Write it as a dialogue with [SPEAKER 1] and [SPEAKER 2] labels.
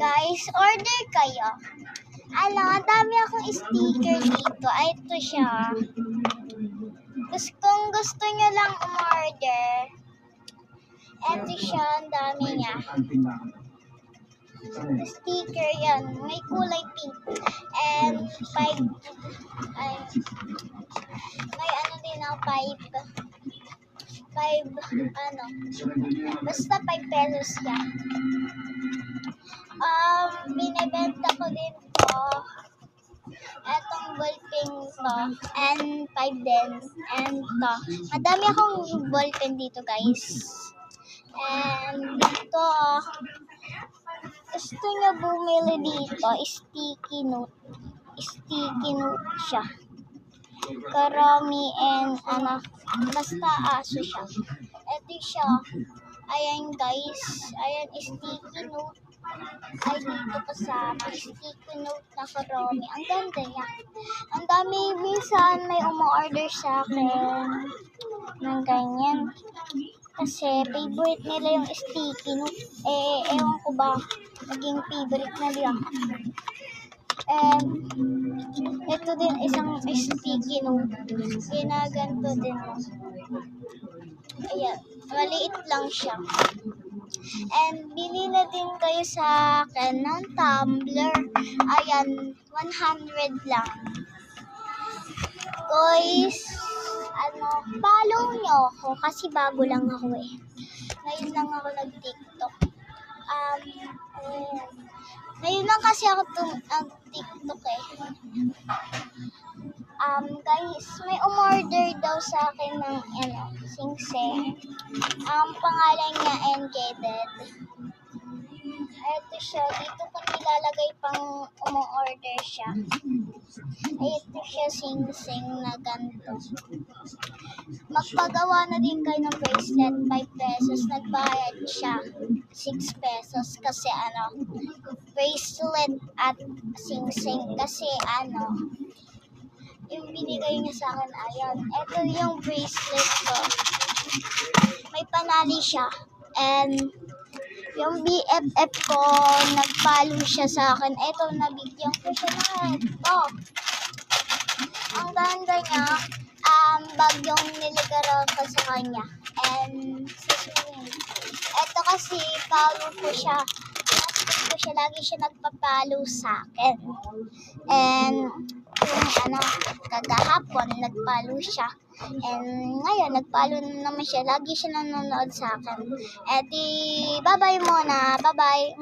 [SPEAKER 1] Guys, order kayo. Ang dami akong sticker dito. Ay, ito siya. Kung gusto nyo lang umorder, ito siya, ang dami niya. Sticker yan. May kulay pink. And 5, may ano din ako, 5, basta 5 pesos yan. Binibenta ko din to. Etong ballpen to. And 5 din. And to. Madami akong ballpen dito, guys. And ito, gusto nyo bumili dito, sticky note. Sticky note siya. Karami and basta aso siya. Ito siya. Ayan, guys. Ayan, sticky note. Ay, dito kasama. Sticky note na karami. Ang ganda niya. Ang dami, minsan may umu-order sa akin ng ganyan. Kasi favorite nila yung sticky note. Ewan ko ba, naging favorite na nila. And ito din isang sticky note. Ginaganto din. Ayan, maliit lang siya. And bili na din kayo sa akin ng tumbler. Ayan, 100 lang. Guys, follow nyo ako kasi bago lang ako eh. Ngayon lang ako nag-TikTok. Ngayon lang kasi ako nag-TikTok eh. Guys, may umorder daw sa akin ng sing-sing. Pangalan niya Engaged. Ito siya, dito ko nilalagay pang umorder siya. Ito siya, sing-sing na ganito. Magpagawa na din kayo ng bracelet, 5 pesos. Nagbayad siya, 6 pesos. Kasi bracelet at sing-sing. Kasi yung binigay niya sa akin, ayan. Ito yung bracelet ko. May panali siya. And yung BFF ko, nag-follow siya sa akin. Ito, nabigyan ko siya na ito. Ang ganda niya, bag yung niligaro ko sa kanya. And susunod. Ito kasi, follow ko siya. Lagi siya nagpa-follow sa akin. And yung kagahapon, nag-follow siya. And ngayon, nag-follow na naman siya. Lagi siya nanonood sa akin. Bye-bye muna. Bye-bye.